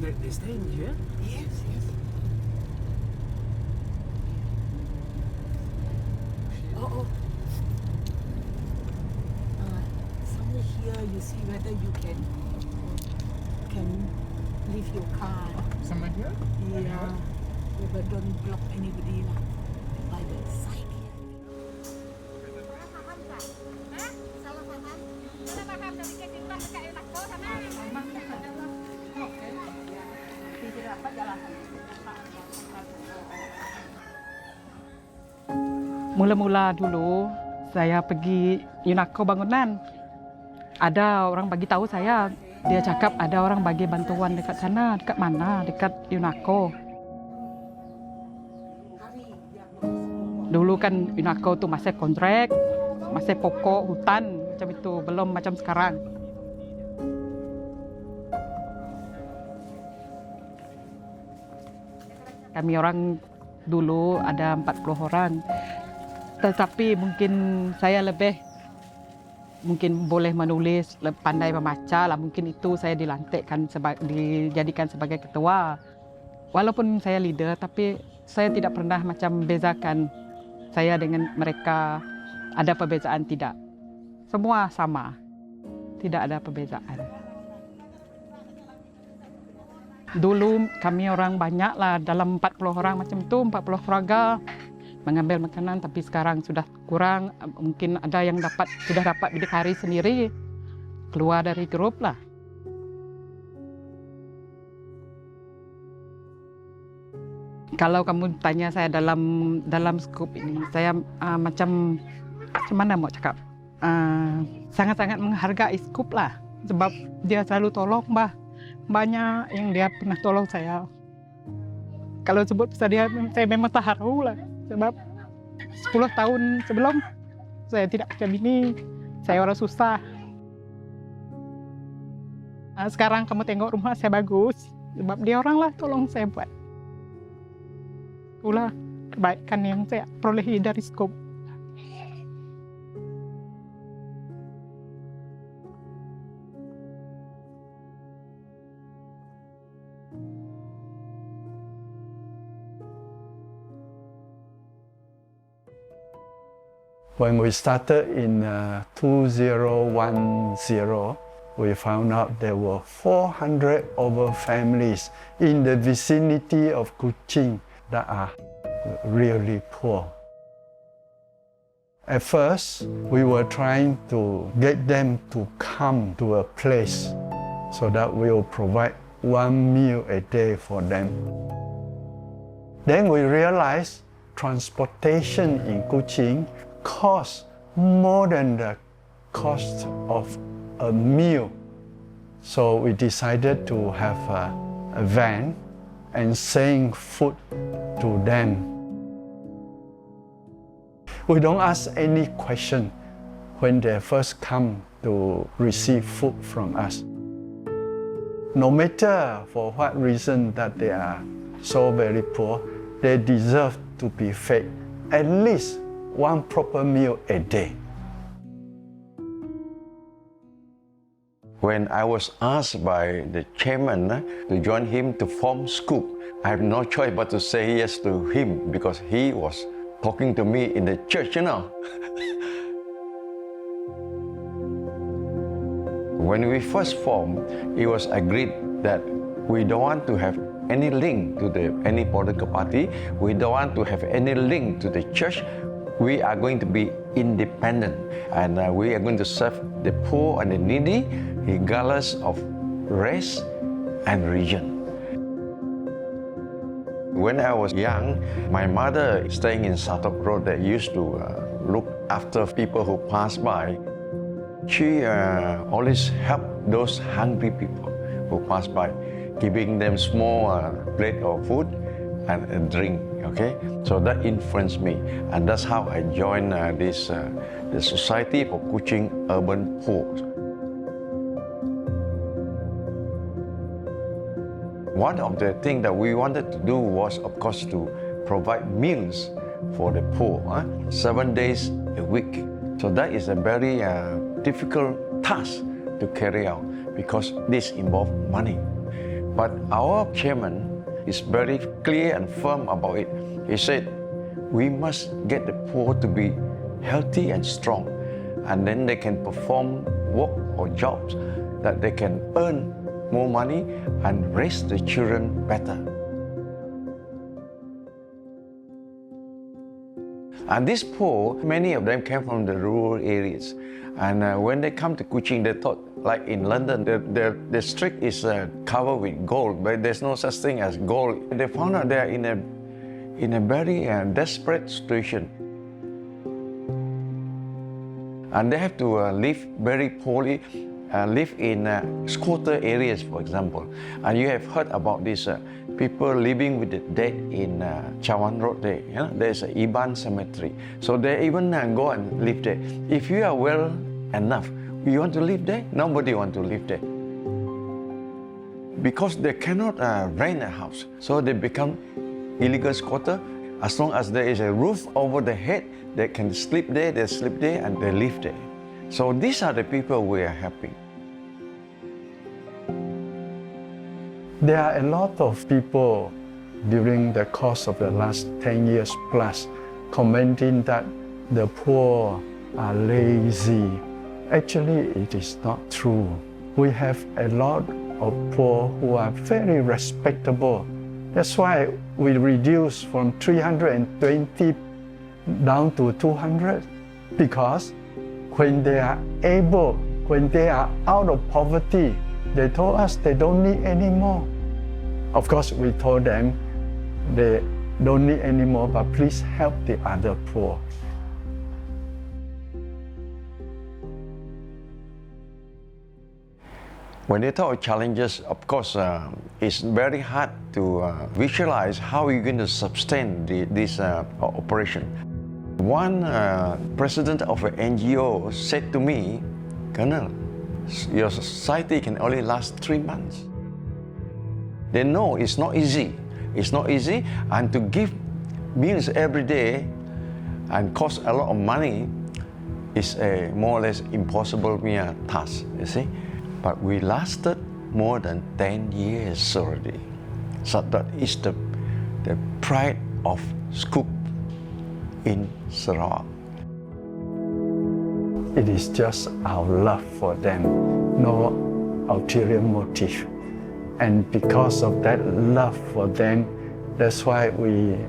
They stay in here? Yes, yes. Oh. Somewhere here you see whether you can leave your car. Somewhere here? Yeah. But don't block anybody lah. By the side. Mula-mula dulu saya pergi UNACO bangunan. Ada orang bagi tahu saya, dia cakap ada orang bagi bantuan dekat sana, dekat mana? Dekat UNACO. Dulu kan UNACO tu masih kontrak, masih pokok hutan macam itu, belum macam sekarang. Kami orang dulu ada 40 orang. Tetapi mungkin saya lebih boleh menulis, pandai membaca lah. Mungkin itu saya dilantikkan, dijadikan sebagai ketua. Walaupun saya leader, tapi saya tidak pernah macam bezakan saya dengan mereka. Ada perbezaan tidak. Semua sama. Tidak ada perbezaan. Dulu kami orang banyak lah, dalam 40 orang macam itu, 40 keluarga mengambil makanan, tapi sekarang sudah kurang. Mungkin ada yang sudah dapat berdikari sendiri, keluar dari grup lah. Kalau kamu tanya saya dalam skup ini, saya macam mana mau cakap, sangat-sangat menghargai skup lah, sebab dia selalu tolong bah. Banyak yang dia pernah tolong saya. Kalau sebut pasal dia, saya memang terharu lah. Sebab 10 tahun sebelum, saya tidak macam ini. Saya orang susah. Sekarang kamu tengok rumah saya bagus. Sebab dia orang lah tolong saya buat. Itulah kebaikan yang saya perolehi dari skup. When we started in 2010, we found out there were 400 over families in the vicinity of Kuching that are really poor. At first, we were trying to get them to come to a place so that we will provide one meal a day for them. Then we realized transportation in Kuching costs more than the cost of a meal. So we decided to have a van and send food to them. We don't ask any question when they first come to receive food from us. No matter for what reason that they are so very poor, they deserve to be fed at least one proper meal a day. When I was asked by the chairman to join him to form Scoop, I have no choice but to say yes to him because he was talking to me in the church, you know. When we first formed, it was agreed that we don't want to have any link to any political party. We don't want to have any link to the church. We are going to be independent and we are going to serve the poor and the needy regardless of race and region. When I was young, my mother staying in Satok Road that used to look after people who pass by. She always helped those hungry people who pass by, giving them small plate of food and a drink. Okay, so that influenced me, and that's how I joined the Society for Kuching Urban Poor. One of the things that we wanted to do was, of course, to provide meals for the poor, 7 days a week. So that is a very difficult task to carry out because this involves money. But our chairman is very clear and firm about it. He said, we must get the poor to be healthy and strong, and then they can perform work or jobs that they can earn more money and raise the children better. And these poor, many of them came from the rural areas. And when they come to Kuching, they thought, like in London, the street is covered with gold, but there's no such thing as gold. They found out they're in a very desperate situation. And they have to live very poorly, live in squatter areas, for example. And you have heard about these people living with the dead in Chawan Road there. You know, there's an Iban cemetery. So they even go and live there. If you are well enough, you want to live there? Nobody wants to live there. Because they cannot rent a house. So they become illegal squatter. As long as there is a roof over the head, they can sleep there, they sleep there, and they live there. So these are the people we are helping. There are a lot of people during the course of the last 10 years plus commenting that the poor are lazy. Actually, it is not true. We have a lot of poor who are very respectable. That's why we reduce from 320 down to 200, because when they are able, when they are out of poverty, they told us they don't need any more. Of course, we told them they don't need any more, but please help the other poor. When they talk of challenges, of course, it's very hard to visualize how you're going to sustain this operation. One president of an NGO said to me, Colonel, your society can only last 3 months. They know it's not easy. It's not easy, and to give meals every day and cost a lot of money is a more or less impossible task, you see. But we lasted more than 10 years already. So that is the pride of Scoop in Sarawak. It is just our love for them, no ulterior motive. And because of that love for them, that's why we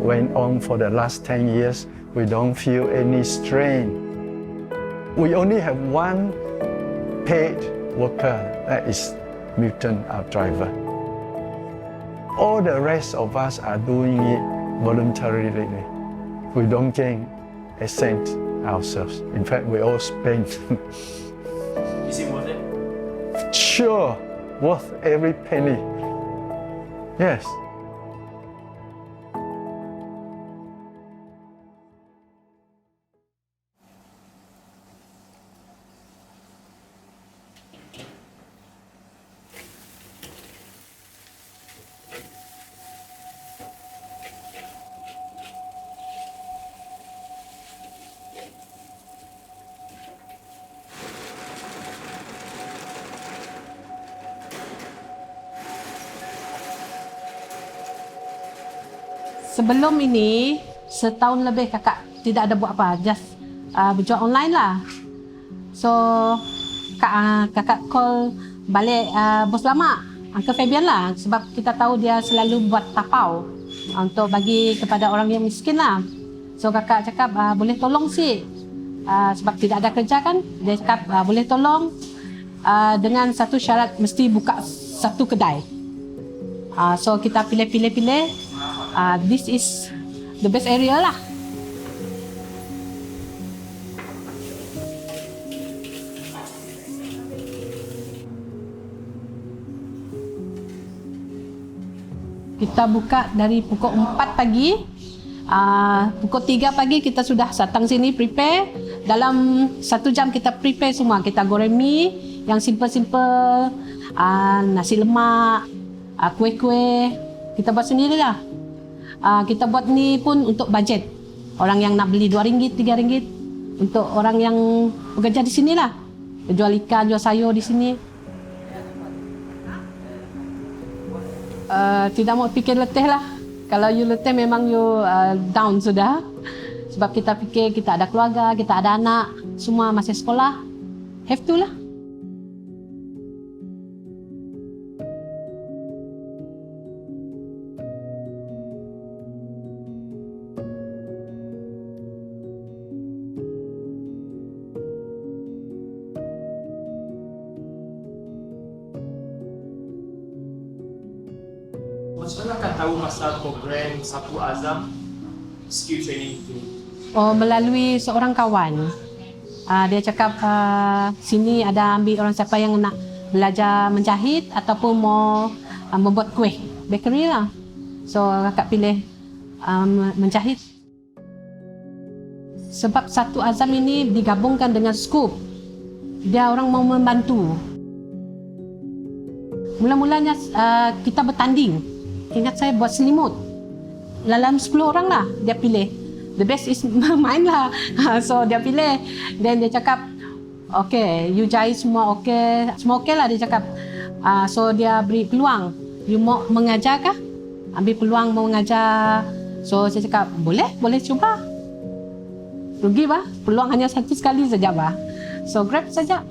went on for the last 10 years. We don't feel any strain. We only have one paid worker, that is Milton, our driver. All the rest of us are doing it voluntarily. We don't gain a cent ourselves. In fact, we all spend. Is it worth it? Sure, worth every penny. Yes. Sebelum ini, setahun lebih kakak tidak ada buat apa, just berjual online lah. So, kakak call balik bos lama, Uncle Fabian lah, sebab kita tahu dia selalu buat tapau untuk bagi kepada orang yang miskin lah. So, kakak cakap boleh tolong sih, sebab tidak ada kerja kan, dia cakap boleh tolong dengan satu syarat, mesti buka satu kedai. So, kita pilih. This is the best area lah. Kita buka dari pukul 4 pagi. Pukul 3 pagi kita sudah datang sini prepare. Dalam 1 jam kita prepare semua. Kita goreng mie yang simple-simple, nasi lemak, kuih-kuih. Kita buat sendiri lah. Kita buat ni pun untuk bajet. Orang yang nak beli RM2, RM3. Untuk orang yang bekerja di sini lah. Jual ikan, jual sayur di sini. Tidak mau fikir letih lah. Kalau you letih memang you down sudah. Sebab kita fikir kita ada keluarga, kita ada anak, semua masih sekolah. Have to lah. Macam mana akan tahu pasal program Satu Azam skill training itu? Melalui seorang kawan. Dia cakap sini ada ambil orang siapa yang nak belajar menjahit ataupun mau membuat kuih, bakery lah. So kakak pilih menjahit. Sebab Satu Azam ini digabungkan dengan Scoop. Dia orang mau membantu. Mula-mulanya kita bertanding. Ingat saya buat selimut. Dalam 10 orang lah dia pilih. The best is mine lah. So dia pilih. Dan dia cakap, okay, you jahit semua okay. Semua okay lah dia cakap. So dia beri peluang. You mau mengajar kah? Ambil peluang mau mengajar. So saya cakap, boleh cuba. Rugi bah, peluang hanya satu sekali saja bah. So grab saja.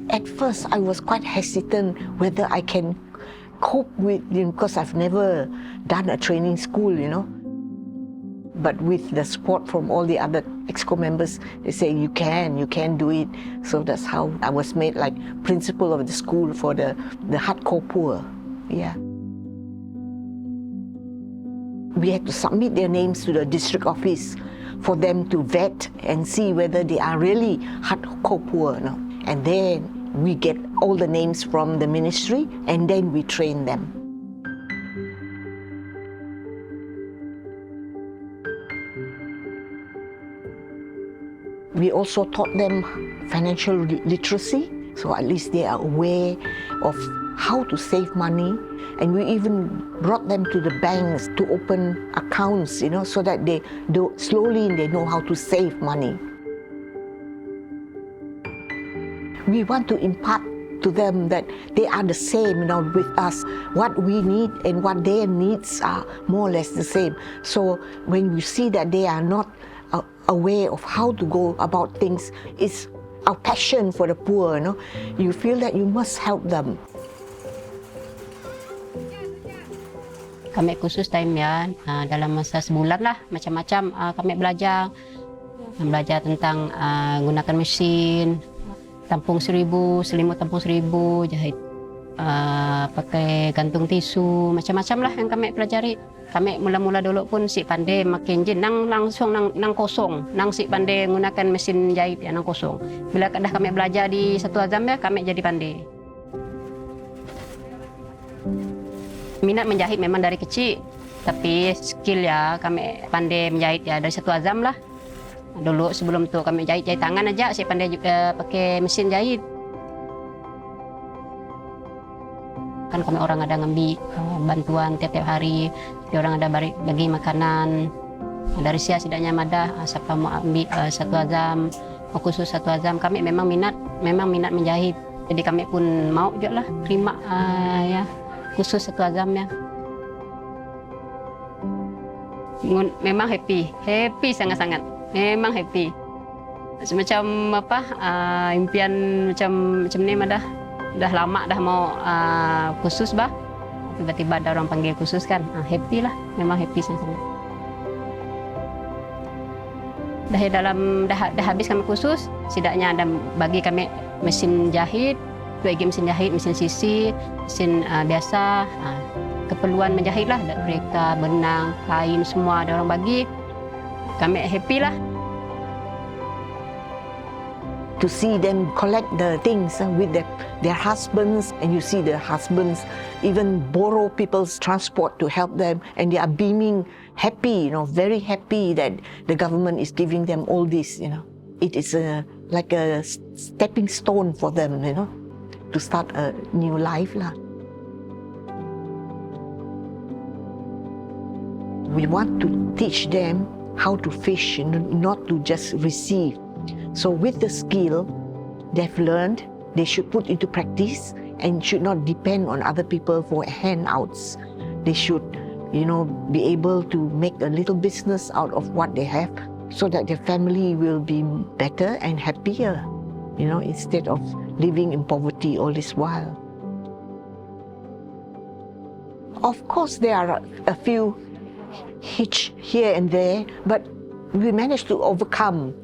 At first, I was quite hesitant whether I can cope with, because I've never done a training school, But with the support from all the other EXCO members, they say, you can do it. So that's how I was made like principal of the school for the hardcore poor. Yeah. We had to submit their names to the district office for them to vet and see whether they are really hardcore poor. And then we get all the names from the ministry and then we train them. We also taught them financial literacy, so at least they are aware of how to save money. And we even brought them to the banks to open accounts, so that they slowly know how to save money. We want to impart to them that they are the same, with us. What we need and what their needs are more or less the same. So when you see that they are not aware of how to go about things, it's our passion for the poor. You feel that you must help them. Kami khusus time ya, dalam masa sebulan lah, macam-macam kami belajar tentang gunakan mesin, tampung 1000, selimut tampung 1000, jahit pakai gantung tisu, macam-macam lah yang kami pelajari. Kami mula-mula dulu pun si pandai makin je langsung nang kosong, nang si pandai menggunakan mesin jahit ya nang kosong. Bila dah kami belajar di Satu Azam ya, kami jadi pandai. Minat menjahit memang dari kecil, tapi skill ya kami pandai menjahit ya dari Satu Azam lah. Dulu sebelum tu kami jahit tangan aja, saya pandai juga pakai mesin jahit. Kan kami orang ada ngambil bantuan tiap-tiap hari, dia orang ada bagi makanan. Dari sia setidaknya madah siapa mau ambil Satu Azam, khusus Satu Azam, kami memang minat menjahit. Jadi kami pun mau juga lah terima ya khusus Satu Azam ya. Memang happy sangat-sangat. Memang happy. Semacam impian macam ni mah dah lama dah mau khusus bah. Tiba-tiba ada orang panggil khusus kan. Happy lah, memang happy sangat. Dah habis kami khusus, setidaknya ada bagi kami mesin jahit, 2 mesin jahit, mesin sisi, mesin biasa. Keperluan menjahit lah, mereka benang, kain semua ada orang bagi. Kami happy lah. To see them collect the things with their husbands, and you see the husbands even borrow people's transport to help them, and they are beaming happy, very happy that the government is giving them all this. It is like a stepping stone for them, to start a new life lah. We want to teach them how to fish, not to just receive. So with the skill they've learned, they should put into practice and should not depend on other people for handouts. They should, be able to make a little business out of what they have so that their family will be better and happier, instead of living in poverty all this while. Of course, there are a few hitch here and there, but we managed to overcome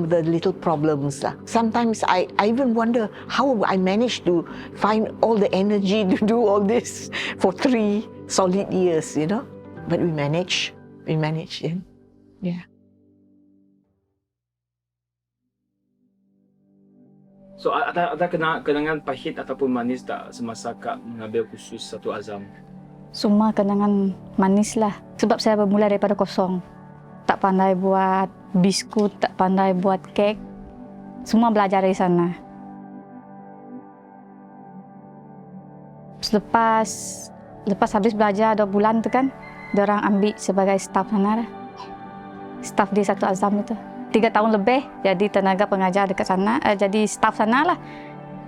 the little problems. Sometimes I even wonder how I managed to find all the energy to do all this for 3 solid years, But we managed. Yeah. Yeah. So ada kenangan pahit ataupun manis tak semasa Kak mengambil kursus Satu Azam? Semua kenangan manis lah. Sebab saya bermula daripada kosong. Tak pandai buat biskut, tak pandai buat kek. Semua belajar dari sana. Lepas habis belajar 2 bulan tu kan, diorang ambil sebagai staf sana. Staf di Satu Azam itu. 3 tahun lebih jadi tenaga pengajar dekat sana, jadi staf sana lah.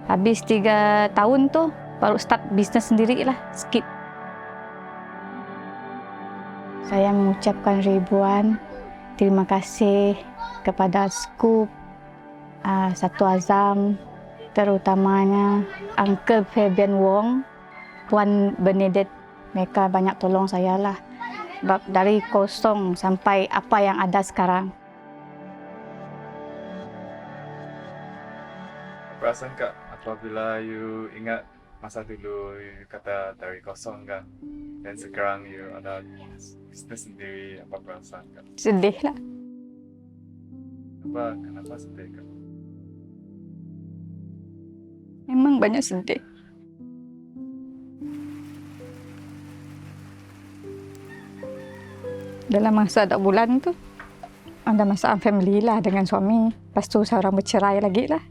Habis 3 tahun tu baru start bisnes sendiri lah, sikit. Saya mengucapkan ribuan terima kasih kepada Skup Satu Azam, terutamanya Uncle Fabian Wong, Puan Benedict. Mereka banyak tolong saya lah. Dari kosong sampai apa yang ada sekarang. Perasaan Kak apabila you ingat masa dulu you kata dari kosong kan, dan sekarang you ada bisnes sendiri, apa perasaan Kak? Sedih lah. Kenapa sedih Kak? Memang banyak sedih. Dalam masa 2 bulan tu ada masalah family lah dengan suami. Lepas tu seorang bercerai lagi lah.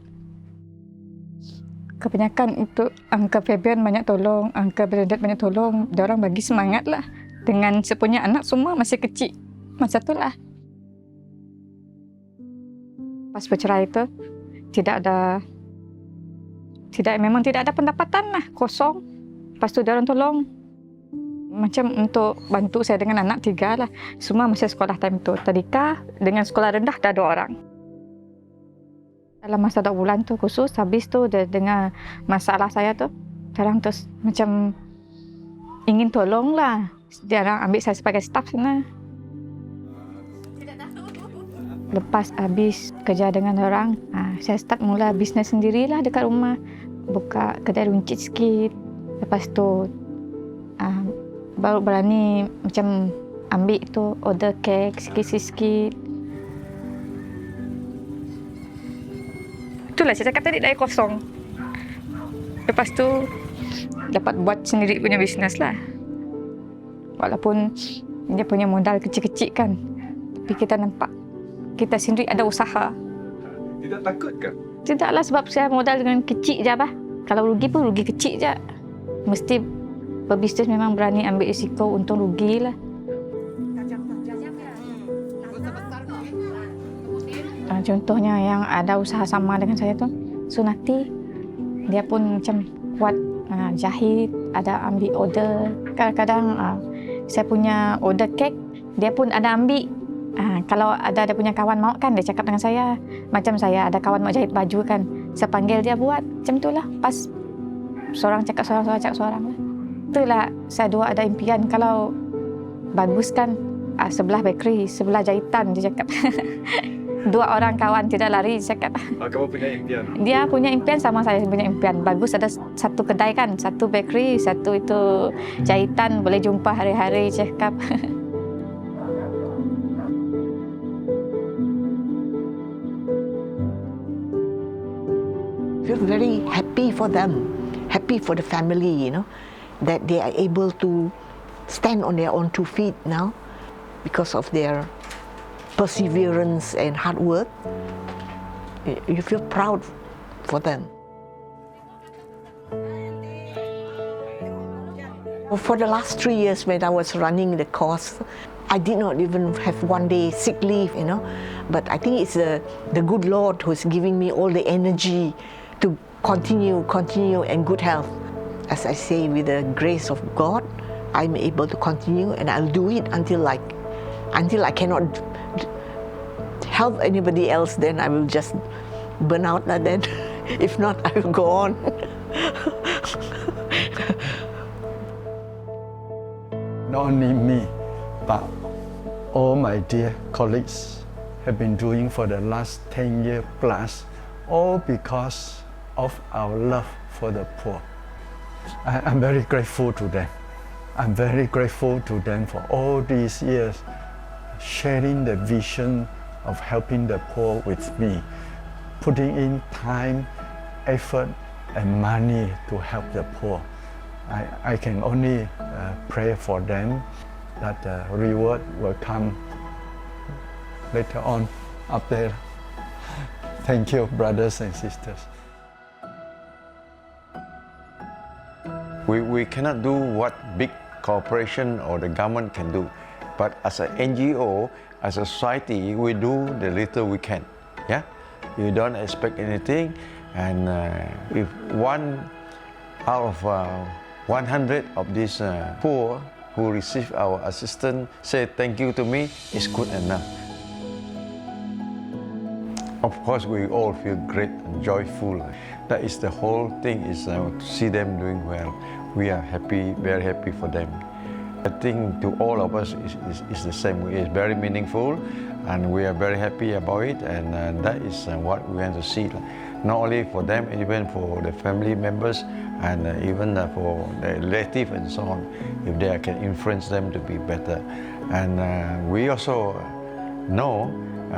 Kebanyakan untuk Uncle Fabian banyak tolong, Uncle Benedict banyak tolong. Diorang bagi semangat lah. Dengan sepunya anak semua masih kecil. Masa tu lah. Pas bercerai tu, memang tidak ada pendapatan lah. Kosong. Lepas tu diorang tolong. Macam untuk bantu saya dengan anak 3 lah. Semua masih sekolah time tu. Tadika dengan sekolah rendah dah 2 orang. Dalam masa 2 bulan tu khusus, habis tu dia dengar masalah saya tu. Sekarang terus macam ingin tolong lah. Dia orang ambil saya sebagai staf sana. Lepas habis kerja dengan orang, saya start mula bisnes sendirilah dekat rumah. Buka kedai runcit sikit. Lepas tu baru berani macam ambil tu order kek sikit-sikit. Itulah saya cakap tadi, dari kosong. Lepas tu dapat buat sendiri punya bisnes lah. Walaupun dia punya modal kecil-kecil kan, tapi kita nampak kita sendiri ada usaha. Tidak takut kan? Tidaklah, sebab saya modal dengan kecil je bah. Kalau rugi pun rugi kecil je. Mesti berbisnes memang berani ambil risiko, untung rugi lah. Contohnya yang ada usaha sama dengan saya tu, Sunati. Dia pun macam buat jahit, ada ambil order. Kadang-kadang saya punya order kek, dia pun ada ambil. Kalau ada dia punya kawan mau kan, dia cakap dengan saya. Macam saya ada kawan mau jahit baju kan, saya panggil dia buat. Macam itulah, pas seorang cakap seorang cakap seorang lah. Itulah saya dua ada impian, kalau bagus kan sebelah bakery, sebelah jahitan, dia cakap. 2 orang kawan tidak lari, cakap. Kamu punya impian? Dia punya impian sama saya punya impian. Bagus ada 1 kedai kan, 1 bakery, 1 itu jahitan, boleh jumpa hari-hari, cakap. Feel very happy for them, happy for the family, that they are able to stand on their own 2 feet now because of their perseverance and hard work. You feel proud for them. For the last 3 years when I was running the course, I did not even have one day sick leave, you know. But I think it's the good Lord who's giving me all the energy to continue and good health. As I say, with the grace of God, I'm able to continue, and I'll do it until I cannot help anybody else. Then I will just burn out. And then, if not, I will go on. Not only me, but all my dear colleagues have been doing for the last 10 years plus, all because of our love for the poor. I'm very grateful to them. I'm very grateful to them for all these years sharing the vision of helping the poor with me, putting in time, effort, and money to help the poor. I can only pray for them that the reward will come later on up there. Thank you, brothers and sisters. We cannot do what big corporation or the government can do, but as an NGO, as a society, we do the little we can. Yeah, you don't expect anything, and if one out of 100 of these poor who receive our assistance say thank you to me, is good enough. Of course, we all feel great and joyful. That is the whole thing, is to see them doing well. We are happy, very happy for them. I think to all of us is the same. It's very meaningful, and we are very happy about it, and that is what we want to see. Not only for them, even for the family members, and even for the relatives and so on, if they can influence them to be better. And we also know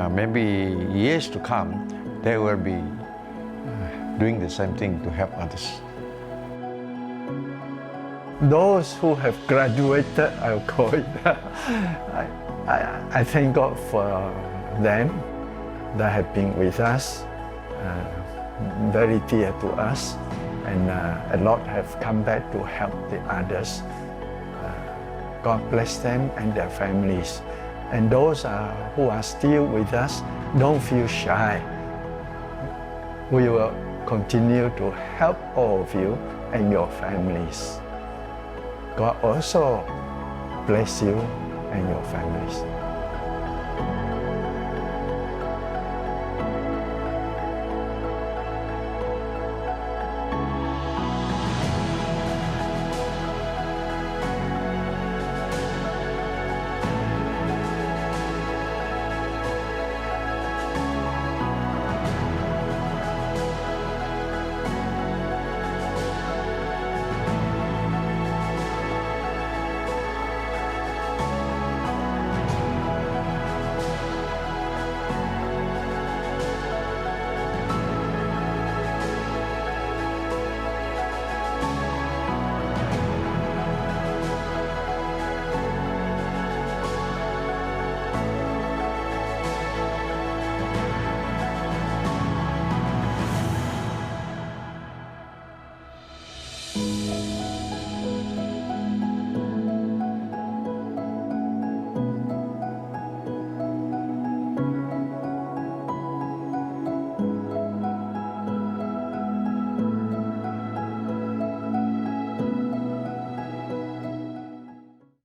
maybe years to come, they will be doing the same thing to help others. Those who have graduated, I'll call it, I thank God for them that have been with us, very dear to us, and a lot have come back to help the others. God bless them and their families. And those who are still with us, don't feel shy. We will continue to help all of you and your families. God also bless you and your families.